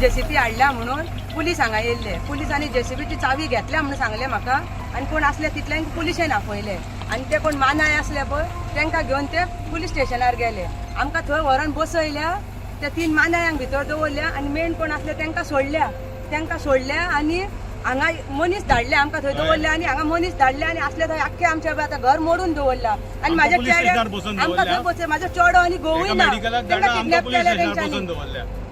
JCB हाडल्या म्हणून police हांगा येयल्ले. पुलिसांनी JCBची चावी घेतल्या म्हणून सांगले म्हाका आनी कोण असले तितल्यांक पुलिशेन आपयले आनी ते कोण मानाय असले पळय तांकां घेवन ते पुलीस स्टेशनार गेले. आमकां थंय व्हरून बसयल्या, त्या 3 मानायांक भितर दवरल्या आनी मेन कोण असले तांकां सोडल्या आनी हांगा मनीस धाडले, आमकां थंय दवरले आनी हांगा मनीस धाडले आनी असले थंय आख्खे आमचे आतां घर मोडून दवरला आनी म्हाज्या चेड्याक आमकां थंय बसय, म्हाजो चेडो आनी घोवूय ना, तांकां किडनॅप केले तेंच्यांनी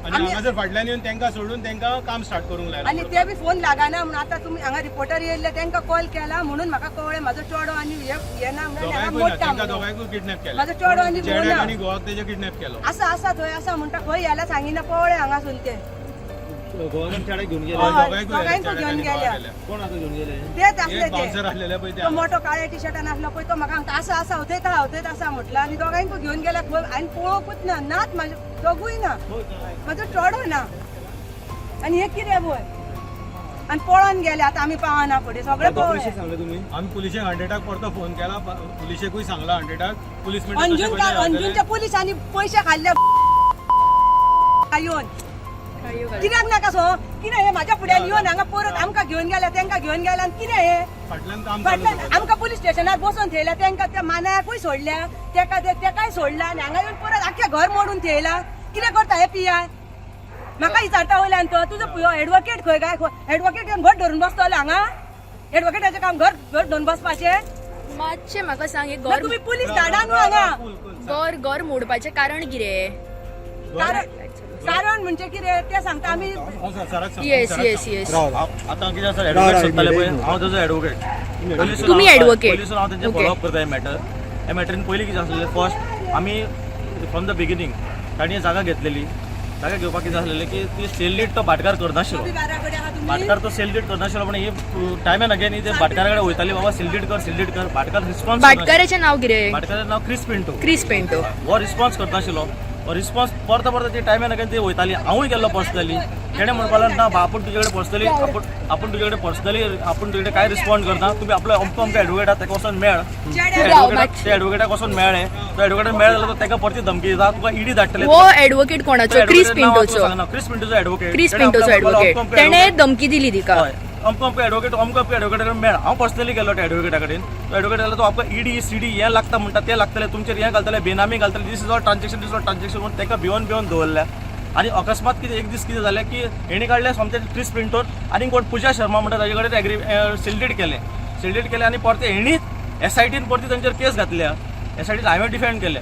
हांगासर फाटल्यान येवन तांकां सोडून तांकां काम स्टार्ट करूंक लायला आनी ते बी फोन लागना म्हणून आतां तुमी हांगा रिपोर्टर येयल्ले तांकां कॉल केला म्हणून म्हाका कळ्ळें म्हाजो चेडो आनी हे ना म्हणून किडनॅप केला. म्हाजो चेडो आनी चेड्याक आनी घोवाक तेजे किडनॅप केलो. आसा थंय आसा म्हणटा खंय यायला सांगिना पळय हांगासून ते दोघांक घेवन गेल्या. कोण आतां घेवन गेले? तेच असले बाउन्सर आसलेले पळय ते मोठो काळ्या टी शर्टान असलो पळय तो म्हाका सांगता आसा हवथेत आसा म्हटलं आनी दोगांक घेवन गेल्या खंय आनी पळोवंकूच ना, नात म्हाजे दोगूय ना, म्हाजो चेडो ना आनी हे कितें पळय आनी पळोवन गेले. आतां आमी पावना फुडें सगळें पळय. आमी पुलिशेक 100टाक परतो फोन केला, पुलिशेकूय सांगला 100टाक. पुलीस अंजूनच्या पुलिसांनी पयशे खाल्ले येवन कित्याक नाका सो कितें हे म्हाज्या फुड्यान येवन हांगा परत आमकां घेवन गेल्या तांकां घेवन गेल्या आनी कितें हे फाटल्यान आमकां पुलीस स्टेशनार बसोवन थेयल्या, तांकां त्या मानायाकूय सोडल्या, तेकाय सोडला आनी हांगा येवन परत आख्खें घर मोडून थेयला. कितें करता हे पियाय? म्हाका विचारता वयल्यान तो तुजो एडवोकेट खंय काय? एडवोकेट येवन घर धरून बसतले हांगा? एडवोकेटाचें काम घर धरून बसपाचें? मातशें म्हाका सांग, तुम्ही पुलीस धाडा न्हू हांगा. घर मोडपाचें कारण कितें? कारण म्हणजे कितें ते सांगता आमी. येस आतां कितें आसा, एडवोकेट सोदताले पळय, हांव तेजो एडवोकेट. तुम्ही एडवोकेट? पोलिसून हांव तेंचे फॉलो अप करता हे मॅटरीन. पयलीं कितें आसलेलें, फर्स्ट आमी फ्रॉम द बिगिनींग ताणें जागा घेतलेली. जागा घेवपाक कितें आसलेलें की ती सेल डीड तो भाटकार करनाशिल्लो. भाटकार तो सेल डीड करनाशिल्लो, पण ही टायमान अगेन ते भाटकारा कडेन वयताली, बाबा सेल डीड कर. भाटकार रिस्पॉन्स. भाटकाराचें नांव कितें? भाटकाराचें नांव क्रिस पेंटो. हो रिस्पॉन्स करनाशिल्लो. रिस्पॉन्स परतो ते टायमान अगेन ते वयताली. हांवूय गेल्लो पर्सनली. तेणें म्हणपाक लागलो ना आपूण तुजे कडेन पर्सनली आपूण तुजे कडेन काय रिस्पॉन्ड करना, तुमी आपलो अमको एडवोकेट आहा ताका वचून मेळ. त्या एडवोकेटाक वचून मेळ्ळे. तो एडवोकेट मेळ जाल्यार ताका परती धमकी दिता, तुका ईडी धाडटले. हो एडवोकेट कोणाचो? क्रिस पेंटोचो एडवोकेट. तेणें धमकी दिली तिका. अमको एडवोकेट कडेन मेळ. हांव पर्सनली गेलो त्या एडवोकेटा कडेन. तो एडवोकेट जाल्यार तो आपको ईडी सीडी हें लागता म्हणटा, तें लागतलें तुमचेर, हें घालतले, बेनामी घालतले, दीस इज ऑल ट्रान्झॅक्शन म्हणून ताका भिवन दवरल्या. आनी अकस्मात कितें एक दीस कितें जालें की हेणी काडले सोमते क्रिस पेंटोन आनी कोण पुजा शर्मा म्हणटा ताजे कडेन सेल्डेट केले आनी परते हेणीच SITन परती तांचेर केस घातल्या. SITन हांवें डिफेंड केले.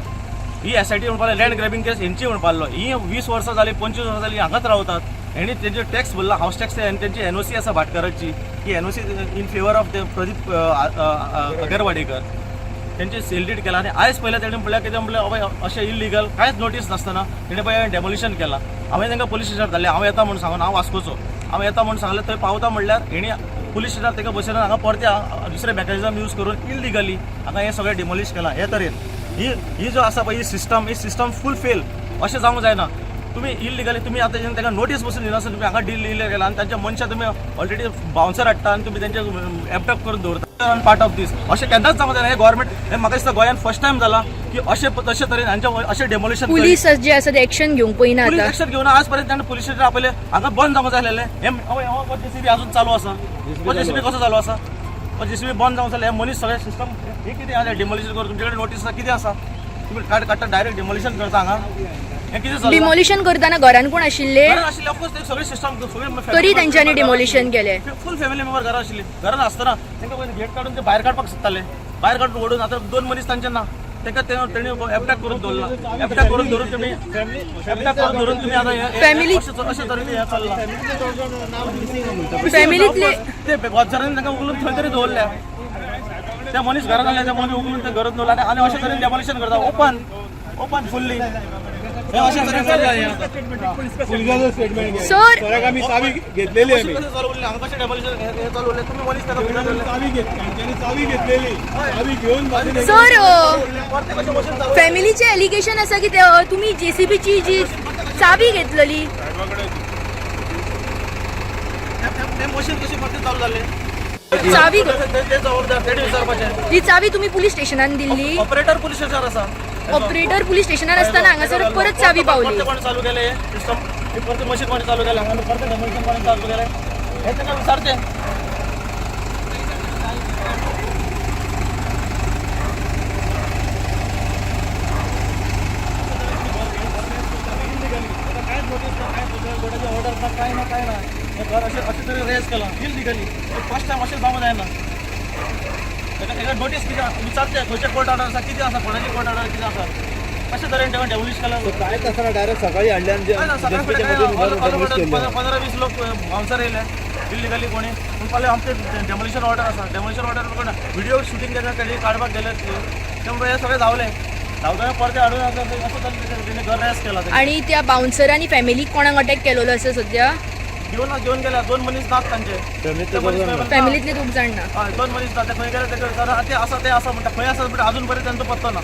ही SIT म्हणपाक लँड ग्रॅबिंग केस हेंची म्हणपालो. ही 20 वर्सां जाली, 25 वर्सां जाली हांगाच रावतात. हेणी तेंचे टॅक्स भरला, हाऊस टॅक्स, आनी तेंची NOC आसा भाटकाराची, की NOC in favour of Pradeep Agarwadekar. तेंचे सेल्डीड केला आनी आयज पयलें तेणें म्हणल्यार कितें म्हणलें, बाबा अशें इलिगल कांयच नोटीस नासतना तेणें पळय डेमोलिशन केला. हांवें तांकां पुलीस स्टेशनार धाडलें. हांव येता म्हणून सांगून, हांव वास्कोचो, हांव येता म्हणून सांगलें. थंय पावता म्हणल्यार हेणी पुलीस स्टेशनार ताका बसयना, हांगा परते दुसरे मेकॅनिझम यूज करून इलिगली हांगा हें सगळें डिमोलिश केलां. हे तरेन ही जो आसा पळय ही सिस्टम फूल फेल. अशें जावंक जायना. तुम्ही इलिगली तुम्ही आता ताका नोटीस बसून दिनासतना तुम्ही हांगा डील केला आनी तांच्या मनशां तुम्ही ऑलरेडी बाउन्सर हाडटा आनी तुम्ही तेंचे एपटअप करून दवरता पार्ट ऑफ दीस. अशें केन्नाच जावंक जायना. हे गव्हर्मेंट हें म्हाका दिसता गोंयान फर्स्ट टायम जाला की तशे तरेन हांचे अशें डेमोलिशन. पुलीस जे आसा ते एक्शन घेवंक पळयना. पुलीस एक्शन घेवन आज पर्यंत ताणें पुलीस स्टेशन आपयलें. हांगा बंद जावंक जाय आसलेलें. हे JCB अजून चालू आसा. JCB कसो चालू आसा? JCB बंद जावंक जाय. हे मनीस सगळें सिस्टम हे कितें आसा डेमोलिशन करून तुमचे कडेन नोटीस कितें आसा? तुम्ही काडटा डायरेक्ट डेमोलिशन करता हांगा. हे कितें चल्लां? डिमोलिशन करताना घरान कोण आशिल्ले? ऑफकोर्स ते सगळे सिस्टम तरी तेंच्यांनी डिमोलिशन केलें. फुल फॅमिली मेंबर घरा आशिल्ली. घरान आसतना तांकां पयलीं गेट काडून ते भायर काडपाक सोदताले. भायर काडून ओडून आतां 2 मनीस तांचे ना. तांकां तेणी एपटॅक करून दवरला. एपटॅक करून धरून तुम्ही आतां फॅमिली अशें तरेन हें चल्लां. फॅमिलीतले ते वॉचरांनी तांकां उखलून थंय तरी दवरल्या. त्या मनीस घरान आसले, त्या मनीस उखलून ते घरात दवरला आनी अशें तरेन डेमोलिशन करता. Open fully. सर आमी चावी घेतलेली आमी चावी घेतलेली चावी घेऊन. सर फॅमिलीचे एलिगेशन आसा की तुम्ही JCBची जी चावी घेतलेली. मशीन कशी परती चालू जाले? चावी विचारपाचें. ही चावी तुम्ही पुलीस स्टेशनान दिल्ली? ऑपरेटर पुलीस स्टेशनार आसा. ऑपरेटर पुलीस स्टेशनार असताना हांगासर परत चावी पावली. कोण चालू केले सिस्टम? हे परत मशीन कोणी चालू केलं आणि परत डेमोलिशन कोणी चालू केलं हे त्यांना विचारते. काय नोटीस काय कोर्टाची ऑर्डर ना काय ना काय ना हे घर असे तरी रेज केला इलिगली फर्स्ट टाइम असेच बाबा जायना एका नोटीस किती विचारते खंयचे कोर्ट ऑर्डर आसा किती आसा कोणाची कोर्ट ऑर्डर किती आसा कशें तरेन तेव्हा डेमोलिश केला काय कसं डायरेक्ट सकाळी हाडले आणि 15-20 लोक बाउन्सर येयले इलिगली कोणी पूण फाल्यां आमचे डेमोलिशन ऑर्डर आसा डेमोलिशन ऑर्डर कोण व्हिडिओ शूटिंग तेणी काडपाक गेले त्यामुळे हे सगळें जावलें धांवतना परते हाडून असं तेणी घर रेस्ट केला आणि त्या बाउन्सरांनी फॅमिलीक कोणाक अटॅक केलेलो आसा सध्या घेऊन गेल्या 2 मनीस नात तांचे फॅमिलीतले खूप जाण ना हय 2 मनीस नात ते खंय गेले ते आसा म्हणटा खंय आसा बट अजून पर्यंत त्यांचो पत्तो ना